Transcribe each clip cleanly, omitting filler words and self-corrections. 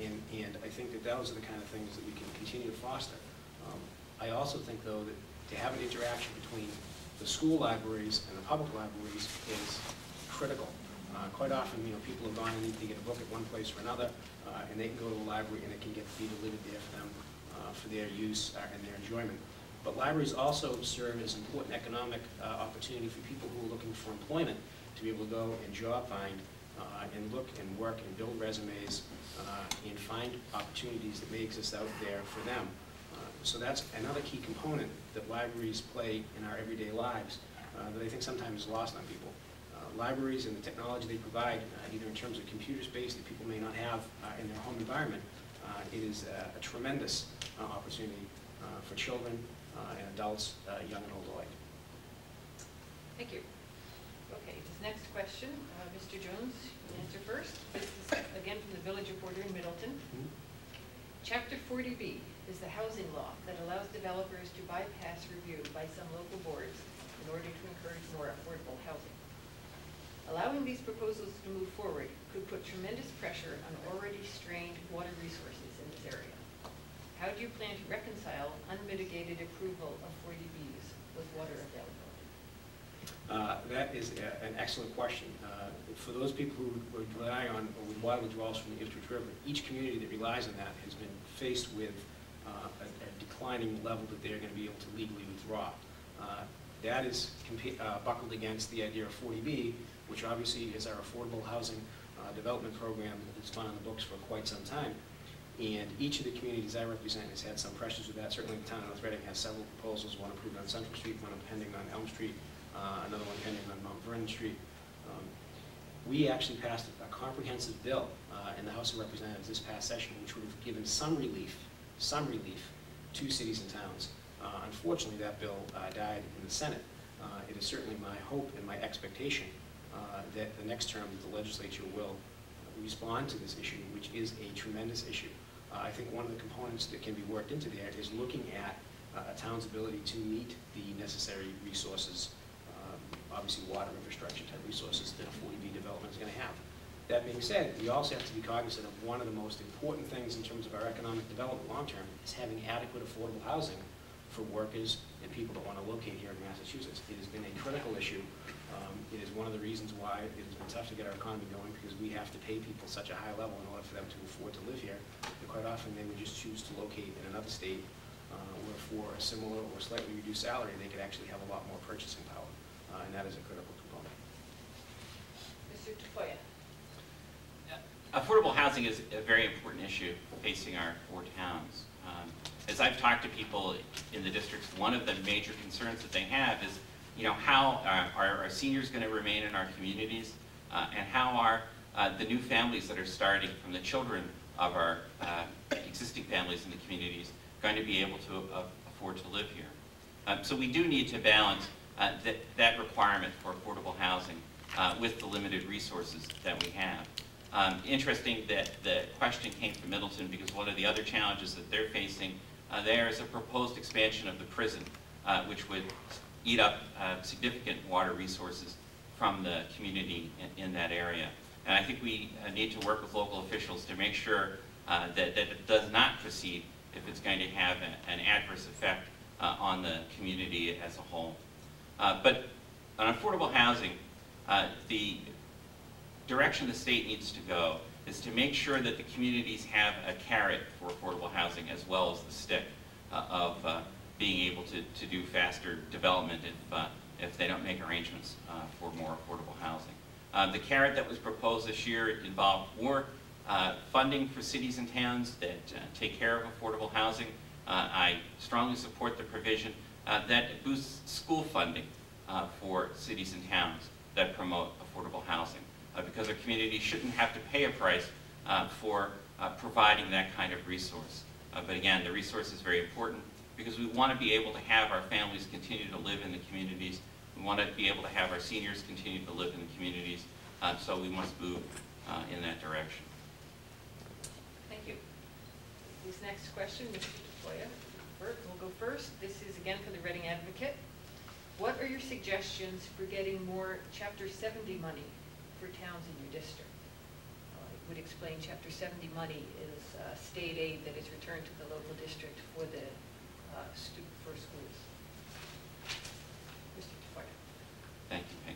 And I think that those are the kind of things that we can continue to foster. I also think, though, that to have an interaction between the school libraries and the public libraries is critical. Quite often, people have gone and need to get a book at one place or another, and they can go to the library and it can be delivered there for them for their use and their enjoyment. But libraries also serve as an important economic opportunity for people who are looking for employment to be able to go and job find and look and work and build resumes and find opportunities that may exist out there for them. So that's another key component that libraries play in our everyday lives that I think sometimes is lost on people. Libraries and the technology they provide, either in terms of computer space that people may not have in their home environment, it is a tremendous opportunity for children and adults, young and old alike. Thank you. Okay, this next question, Mr. Jones, you answer first. This is again from the Village Reporter in Middleton. Chapter 40B is the housing law that allows developers to bypass review by some local boards in order to encourage more affordable housing. Allowing these proposals to move forward could put tremendous pressure on already strained water resources in this area. How do you plan to reconcile unmitigated approval of 40Bs with water availability? That is an excellent question. For those people who rely on water withdrawals from the Ipswich River, each community that relies on that has been faced with a declining level that they're going to be able to legally withdraw. That is buckled against the idea of 40B, which obviously is our affordable housing development program that's been on the books for quite some time. And each of the communities I represent has had some pressures with that. Certainly the town of North Reading has several proposals, one approved on Central Street, one pending on Elm Street, another one pending on Mount Vernon Street. We actually passed a comprehensive bill in the House of Representatives this past session, which would have given some relief to cities and towns. Unfortunately, that bill died in the Senate. It is certainly my hope and my expectation that the next term the legislature will respond to this issue, which is a tremendous issue. I think one of the components that can be worked into there is looking at a town's ability to meet the necessary resources, obviously water infrastructure type resources that a 40B development is going to have. That being said, we also have to be cognizant of one of the most important things in terms of our economic development long-term is having adequate affordable housing for workers and people that want to locate here in Massachusetts. It has been a critical issue. It is one of the reasons why it has been tough to get our economy going, because we have to pay people such a high level in order for them to afford to live here. And quite often they would just choose to locate in another state where for a similar or slightly reduced salary they could actually have a lot more purchasing power. And that is a critical component. Mr. Tafoya. Affordable housing is a very important issue facing our four towns. As I've talked to people in the districts, one of the major concerns that they have is, how are our seniors going to remain in our communities, and how are the new families that are starting from the children of our existing families in the communities going to be able to afford to live here. So we do need to balance that requirement for affordable housing with the limited resources that we have. Interesting that the question came from Middleton, because one of the other challenges that they're facing there is a proposed expansion of the prison, which would eat up significant water resources from the community in that area. And I think we need to work with local officials to make sure that it does not proceed if it's going to have an adverse effect on the community as a whole. But on affordable housing, the direction the state needs to go is to make sure that the communities have a carrot for affordable housing as well as the stick of being able to do faster development if they don't make arrangements for more affordable housing. The carrot that was proposed this year involved more funding for cities and towns that take care of affordable housing. I strongly support the provision that boosts school funding for cities and towns that promote affordable housing, because our communities shouldn't have to pay a price for providing that kind of resource. But again, the resource is very important because we want to be able to have our families continue to live in the communities. We want to be able to have our seniors continue to live in the communities, so we must move in that direction. Thank you. This next question, Mr. Tafoya, will go first. This is again for the Reading Advocate. What are your suggestions for getting more Chapter 70 money for towns in your district? would explain Chapter 70 money is state aid that is returned to the local district for the for schools. Mr. Fire. Thank you,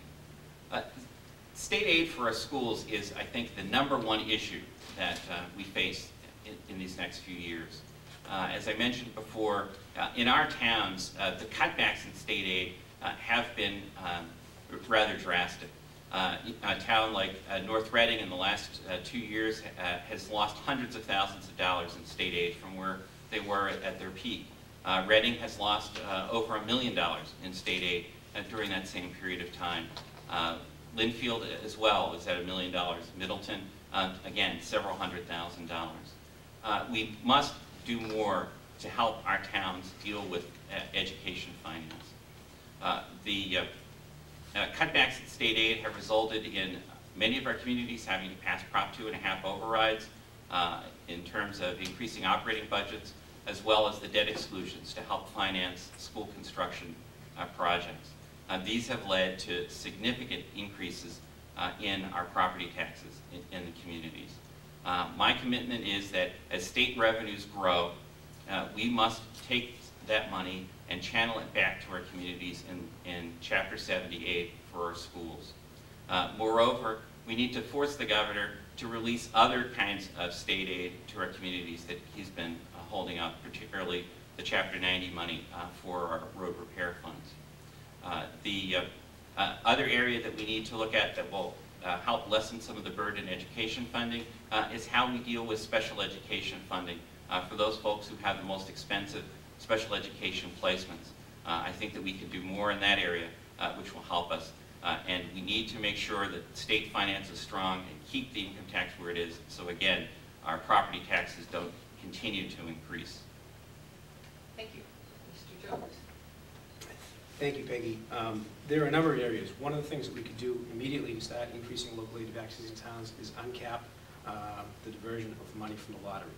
Peggy. State aid for our schools is, I think, the #1 issue that we face in these next few years. As I mentioned before, in our towns, the cutbacks in state aid have been rather drastic. A town like North Reading in the last 2 years has lost hundreds of thousands of dollars in state aid from where they were at their peak. Reading has lost over $1 million in state aid during that same period of time. Linfield as well is at $1 million. Middleton, again, several $100,000. We must do more to help our towns deal with education finance. The cutbacks in state aid have resulted in many of our communities having to pass Prop 2.5 overrides in terms of increasing operating budgets, as well as the debt exclusions to help finance school construction projects. These have led to significant increases in our property taxes in the communities. My commitment is that as state revenues grow, we must take that money and channel it back to our communities in Chapter 70 aid for our schools. Moreover, we need to force the governor to release other kinds of state aid to our communities that he's been holding up, particularly the Chapter 90 money for our road repair funds. The other area that we need to look at that will help lessen some of the burden in education funding is how we deal with special education funding for those folks who have the most expensive special education placements. I think that we can do more in that area, which will help us. And we need to make sure that state finance is strong and keep the income tax where it is, so again, our property taxes don't continue to increase. Thank you. Mr. Jones. Thank you, Peggy. There are a number of areas. One of the things that we could do immediately to start increasing local aid to vaccines in towns is uncap the diversion of money from the lottery.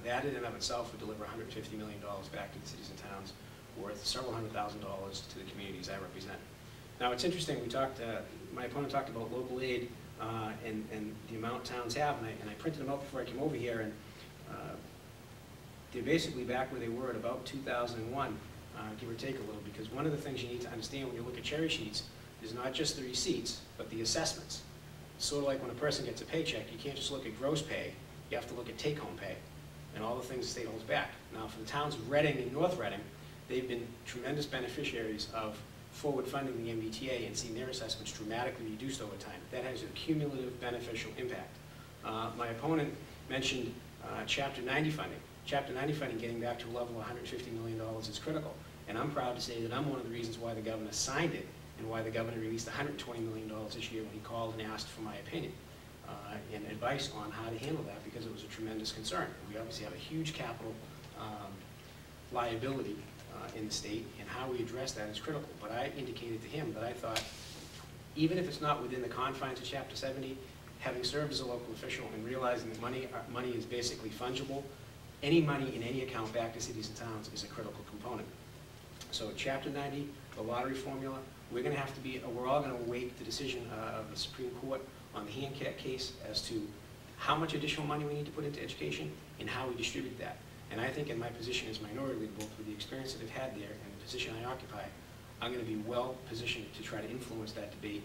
That in and of itself would deliver $150 million back to the cities and towns, worth several $100,000 to the communities I represent. Now, it's interesting, we talked, my opponent talked about local aid and the amount towns have, and I printed them out before I came over here, and they're basically back where they were at about 2001, give or take a little, because one of the things you need to understand when you look at cherry sheets is not just the receipts, but the assessments. It's sort of like when a person gets a paycheck, you can't just look at gross pay, you have to look at take-home pay and all the things the state holds back. Now, for the towns of Reading and North Reading, they've been tremendous beneficiaries of forward funding the MBTA and seeing their assessments dramatically reduced over time. That has a cumulative beneficial impact. My opponent mentioned Chapter 90 funding. Chapter 90 funding getting back to a level of $150 million is critical. And I'm proud to say that I'm one of the reasons why the governor signed it and why the governor released $120 million this year when he called and asked for my opinion and advice on how to handle that, because it was a tremendous concern. We obviously have a huge capital liability in the state, and how we address that is critical. But I indicated to him that I thought, even if it's not within the confines of Chapter 70, having served as a local official and realizing that money is basically fungible, any money in any account back to cities and towns is a critical component. So Chapter 90, the lottery formula, we're going to have to be, we're all going to await the decision of the Supreme Court on the Hancock case as to how much additional money we need to put into education and how we distribute that. And I think in my position as minority leader, both with the experience that I've had there and the position I occupy, I'm going to be well positioned to try to influence that debate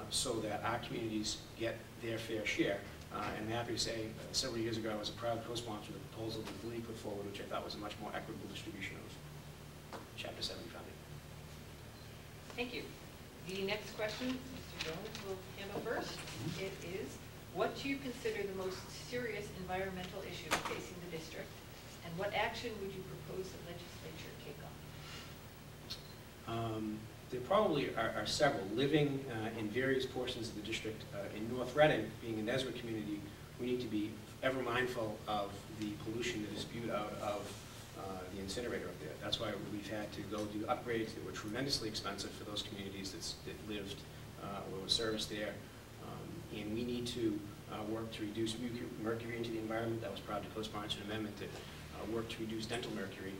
so that our communities get their fair share. And I'm happy to say several years ago I was a proud co-sponsor of the proposal that the league put forward, which I thought was a much more equitable distribution of Chapter 70 funding. Thank you. The next question, Mr. Jones will handle first. It is, what do you consider the most serious environmental issue facing the district, and what action would you propose the legislature take on? There probably are several. Living in various portions of the district, in North Reading, being an Ezra community, we need to be ever mindful of the pollution that is spewed out of the incinerator up there. That's why we've had to go do upgrades that were tremendously expensive for those communities that lived or were serviced there. And we need to work to reduce mercury into the environment. That was proud to co-sponsor an amendment that worked to reduce dental mercury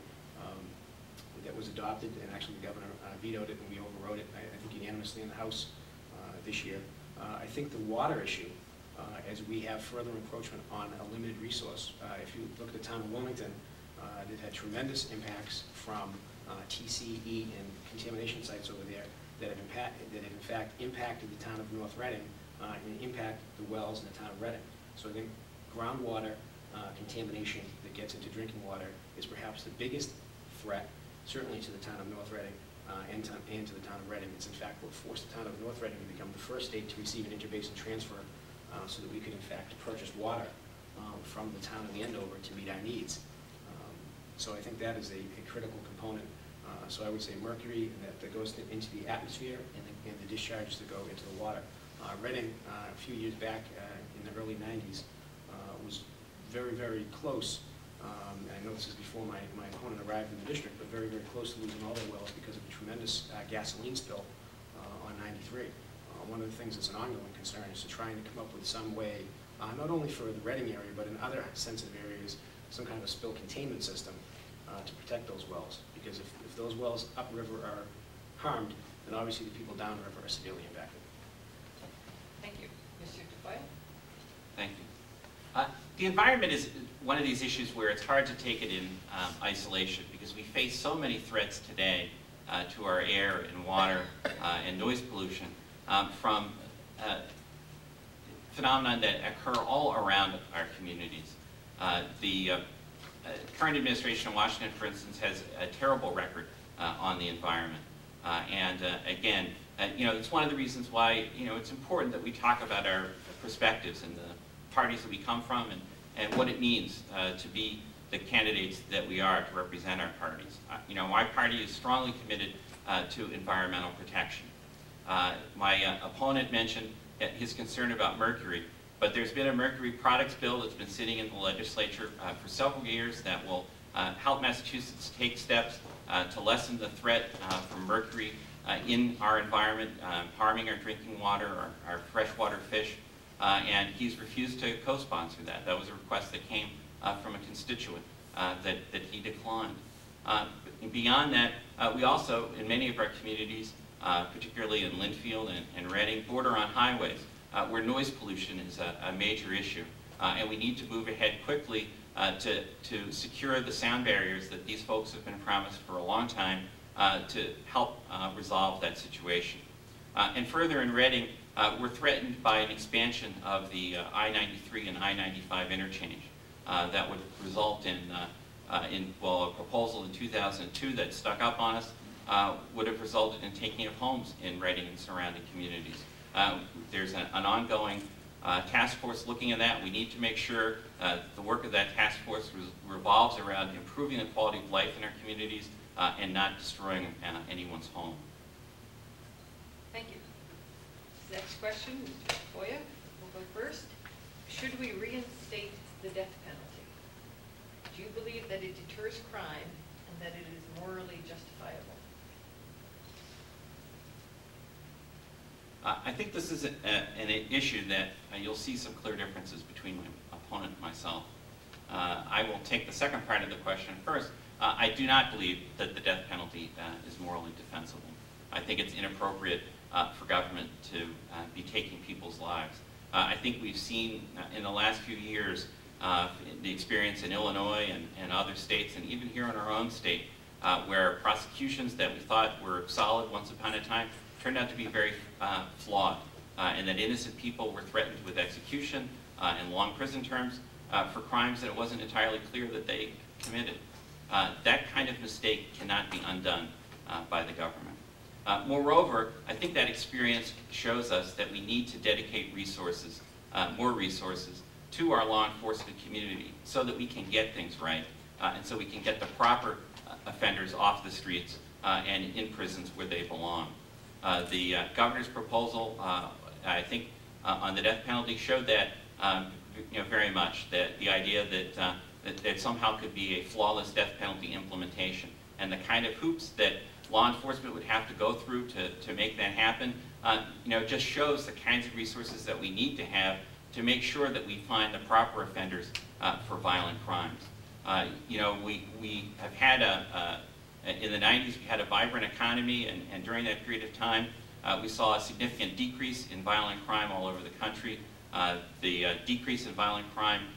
that was adopted, and actually the governor vetoed it and we overrode it, I think unanimously in the House this year. I think the water issue as we have further encroachment on a limited resource. If you look at the town of Wilmington, it had tremendous impacts from TCE and contamination sites over there that have in fact impacted the town of North Reading and impacted the wells in the town of Reading. So I think groundwater contamination that gets into drinking water is perhaps the biggest threat, certainly to the town of North Reading and to the town of Reading. It's in fact what forced the town of North Reading to become the first state to receive an interbasin transfer so that we could in fact purchase water from the town of Andover to meet our needs. So I think that is a critical component. So I would say mercury that goes into the atmosphere and the discharges that go into the water. Reading, a few years back in the early 90s, was very, very close. And I know this is before my opponent arrived in the district, but very, very close to losing all their wells because of a tremendous gasoline spill on 93. One of the things that's an ongoing concern is to trying to come up with some way, not only for the Reading area, but in other sensitive areas, some kind of a spill containment system to protect those wells. Because if those wells upriver are harmed, then obviously the people downriver are severely impacted. Thank you. Mr. DeFoy? Thank you. The environment is one of these issues where it's hard to take it in isolation because we face so many threats today to our air and water and noise pollution from phenomena that occur all around our communities. The current administration in Washington, for instance, has a terrible record on the environment. Again, it's one of the reasons why, it's important that we talk about our perspectives and the parties that we come from and what it means to be the candidates that we are to represent our parties. My party is strongly committed to environmental protection. My opponent mentioned his concern about mercury, but there's been a mercury products bill that's been sitting in the legislature for several years that will help Massachusetts take steps to lessen the threat from mercury in our environment, harming our drinking water, our freshwater fish, and he's refused to co-sponsor that. That was a request that came from a constituent that he declined. Beyond that, we also, in many of our communities, particularly in Linfield and Reading, border on highways where noise pollution is a major issue. And we need to move ahead quickly to secure the sound barriers that these folks have been promised for a long time to help resolve that situation. And further in Reading, we're threatened by an expansion of the I-93 and I-95 interchange that would result in a proposal in 2002 that stuck up on us would have resulted in taking of homes in Reading and surrounding communities. There's an ongoing task force looking at that. We need to make sure the work of that task force revolves around improving the quality of life in our communities and not destroying anyone's home. Thank you. Next question, Mr. Foya will go first. Should we reinstate the death penalty? Do you believe that it deters crime and that it is morally justifiable? I think this is an issue that you'll see some clear differences between my opponent and myself. I will take the second part of the question first. I do not believe that the death penalty is morally defensible. I think it's inappropriate for government to be taking people's lives. I think we've seen in the last few years the experience in Illinois and other states, and even here in our own state, where prosecutions that we thought were solid once upon a time turned out to be very flawed, and that innocent people were threatened with execution and long prison terms for crimes that it wasn't entirely clear that they committed. That kind of mistake cannot be undone by the government. Moreover, I think that experience shows us that we need to dedicate resources, more resources, to our law enforcement community so that we can get things right and so we can get the proper offenders off the streets and in prisons where they belong. The governor's proposal, I think, on the death penalty showed that very much, that the idea that somehow could be a flawless death penalty implementation, and the kind of hoops that law enforcement would have to go through to make that happen, just shows the kinds of resources that we need to have to make sure that we find the proper offenders for violent crimes. We have had in the 90s, we had a vibrant economy, and during that period of time, we saw a significant decrease in violent crime all over the country. The decrease in violent crime